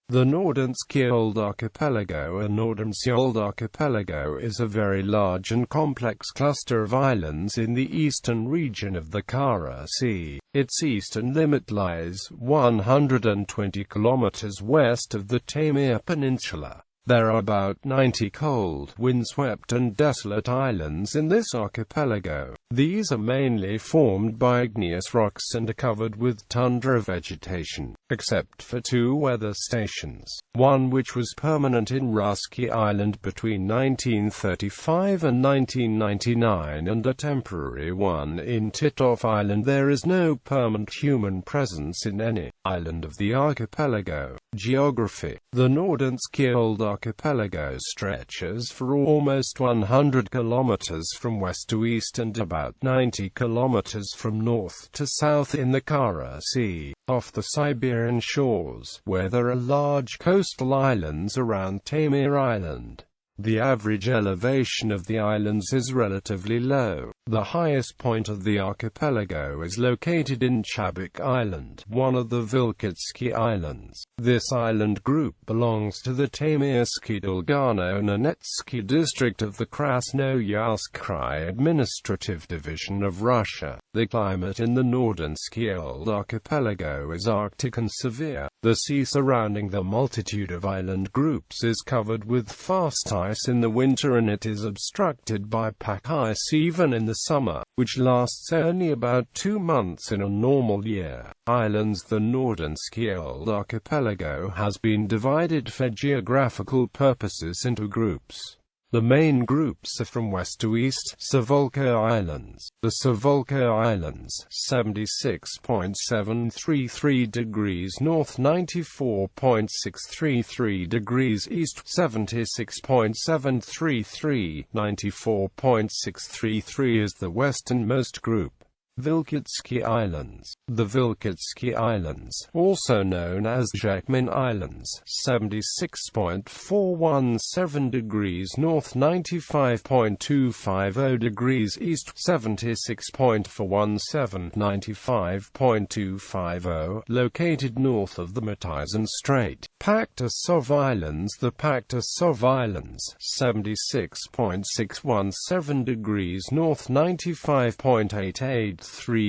The Nordenskjold Archipelago or Nordenskjold Archipelago is a very large and complex cluster of islands in the eastern region of the Kara Sea. Its eastern limit lies 120 kilometers west of the Taymyr Peninsula. There are about 90 cold, windswept and desolate islands in this archipelago. These are mainly formed by igneous rocks and are covered with tundra vegetation, except for two weather stations, one which was permanent in Savoca Island between 1935 and 1999 and a temporary one in Untitled Island. There is no permanent human presence in any island of the archipelago. Geography. The Nordenskjold Archipelago stretches for almost 100 kilometers from west to east and about 90 kilometers from north to south in the Kara Sea, off the Siberian shores, where there are large coastal islands around Taymyr Island. The average elevation of the islands is relatively low. The highest point of the archipelago is located in Chubbuck Island, one of the Vostochny Islands. This island group belongs to the Taymyr-Peninsula district of the Krasnoyarsk Krai administrative division of Russia. The climate in the Nordenskjold Archipelago is Arctic and severe. The sea surrounding the multitude of island groups is covered with fast ice in the winter and it is obstructed by pack ice even in the summer, which lasts only about 2 months in a normal year. Islands. The Nordenskjold Archipelago has been divided for geographical purposes into groups. The main groups are from west to east. Savoca Islands. The Savoca Islands, 76.733 degrees north, 94.633 degrees east, 76.733, 94.633 is the westernmost group. Vostochny Islands. The Vostochny Islands, also known as Vostochny Islands, 76.417 degrees north, 95.250 degrees east, 76.417, 95.250, located north of the Murchison Strait. Paktasov Islands. The Paktasov Islands, 76.617 degrees north, 95.883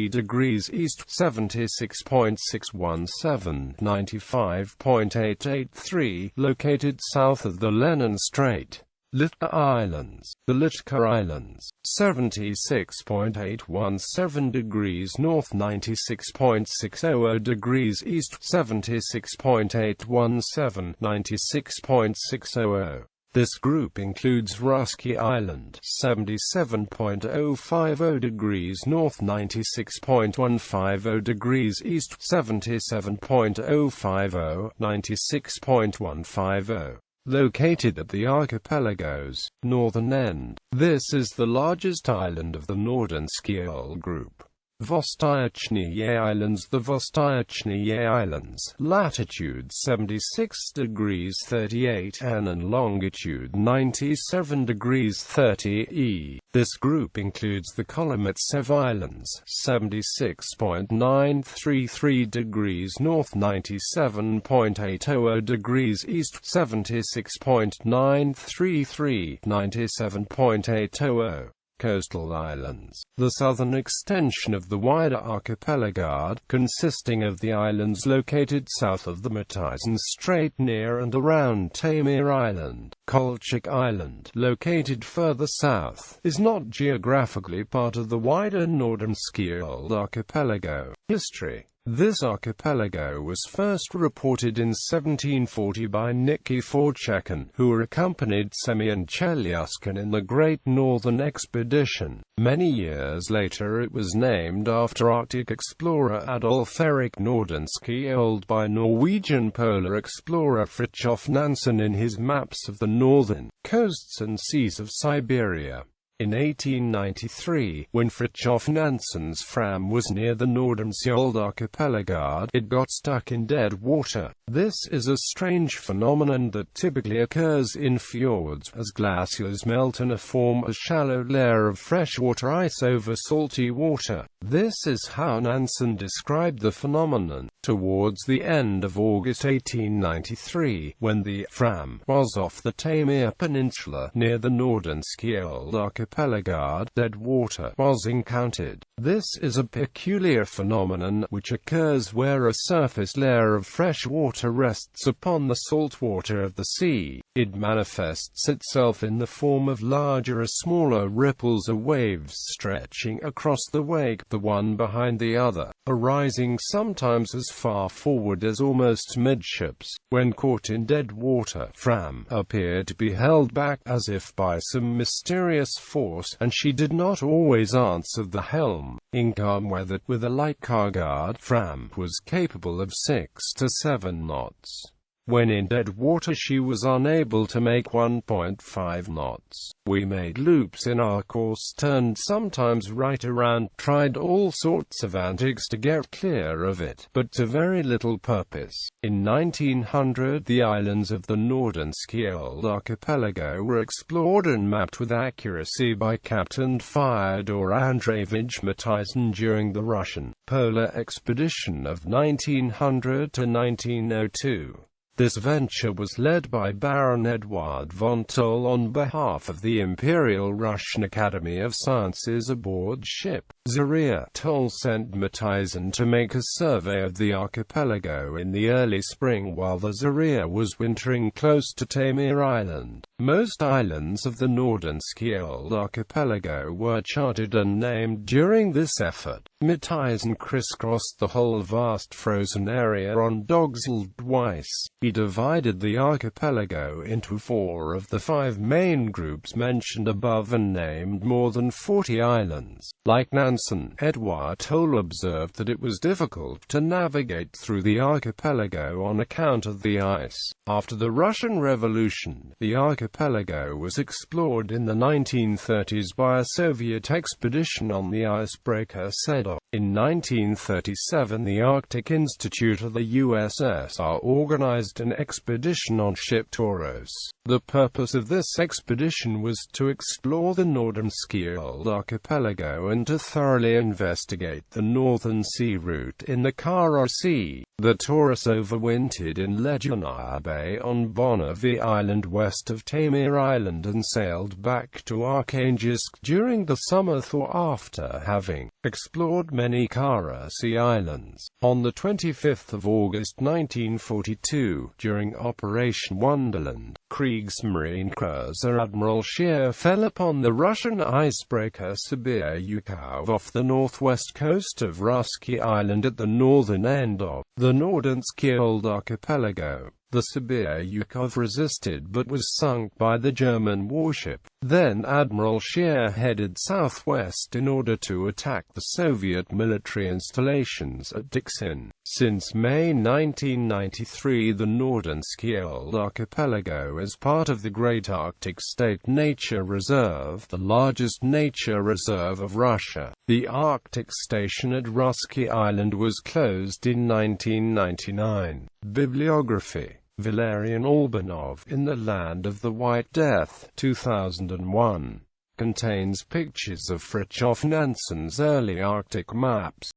degrees east, 76.617, 95.883, located south of the Lenin Strait. Litka Islands. The Litka Islands, 76.817 degrees north, 96.600 degrees east, 76.817, 96.600. This group includes Vostochny Island, 77.050 degrees north, 96.150 degrees east, 77.050, 96.150. Located at the archipelago's northern end. This is the largest island of the Nordenskjold group. Vostochny Islands. The Vostochny Islands, latitude 76 degrees 38 N and longitude 97 degrees 30 E. This group includes the Kolometsev Islands, 76.933 degrees north, 97.800 degrees east, 76.933, 97.800. Coastal islands. The southern extension of the wider archipelago, consisting of the islands located south of the Murchison Strait near and around Taymyr Island. Chubbuck Island, located further south, is not geographically part of the wider Nordenskjold Archipelago. History. This archipelago was first reported in 1740 by Nikifor Chekin, who accompanied Semyon Chelyuskin in the Great Northern Expedition. Many years later it was named after Arctic explorer Adolf Erik Nordenskjold by Norwegian polar explorer Fridtjof Nansen in his maps of the northern coasts and seas of Siberia. In 1893, when Fridtjof Nansen's Fram was near the Nordenskjold Archipelago, it got stuck in dead water. This is a strange phenomenon that typically occurs in fjords, as glaciers melt and form a shallow layer of freshwater ice over salty water. This is how Nansen described the phenomenon. Towards the end of August 1893, when the Fram was off the Taymyr Peninsula, near the Nordenskjold Archipelago, dead water was encountered. This is a peculiar phenomenon, which occurs where a surface layer of fresh water rests upon the salt water of the sea. It manifests itself in the form of larger or smaller ripples or waves stretching across the wake, the one behind the other, arising sometimes as far forward as almost midships. When caught in dead water, Fram appeared to be held back as if by some mysterious force, and she did not always answer the helm. In calm weather, with a light cargo, Fram was capable of 6 to 7 knots. When in dead water she was unable to make 1.5 knots. We made loops in our course, turned sometimes right around, tried all sorts of antics to get clear of it, but to very little purpose. In 1900, the islands of the Nordenskjold Archipelago were explored and mapped with accuracy by Captain Fyodor Andreevich Matizin during the Russian polar expedition of 1900 to 1902. This venture was led by Baron Eduard von Toll on behalf of the Imperial Russian Academy of Sciences aboard ship Zarya. Toll sent Matizin to make a survey of the archipelago in the early spring while the Zarya was wintering close to Taymyr Island. Most islands of the Nordenskjold Archipelago were charted and named during this effort. Matizin crisscrossed the whole vast frozen area on Desolate. He divided the archipelago into 4 of the 5 main groups mentioned above and named more than 40 islands. Like Nansen, Eduard Toll observed that it was difficult to navigate through the archipelago on account of the ice. After the Russian Revolution, the archipelago was explored in the 1930s by a Soviet expedition on the icebreaker Sedov. In 1937, the Arctic Institute of the USSR organized an expedition on ship Taurus. The purpose of this expedition was to explore the Nordenskjold Archipelago and to thoroughly investigate the northern sea route in the Kara Sea. The Taurus overwintered in Legionnaire Bay on Bonnevie Island west of Taymyr Island and sailed back to Arkhangelsk during the summer thaw after having explored many Kara Sea Islands. On the 25th of August 1942, during Operation Wonderland, Kriegsmarine cruiser Admiral Scheer fell upon the Russian icebreaker Sibir Yukov off the northwest coast of Russky Island at the northern end of the Nordenskjold Archipelago. The Sibir Yukov resisted but was sunk by the German warship. Then Admiral Scheer headed southwest in order to attack the Soviet military installations at Dixin. Since May 1993, the Nordenskjold Archipelago is part of the Great Arctic State Nature Reserve, the largest nature reserve of Russia. The Arctic Station at Russky Island was closed in 1999. Bibliography: Valerian Albanov, In the Land of the White Death, 2001. Contains pictures of Fridtjof Nansen's early Arctic maps.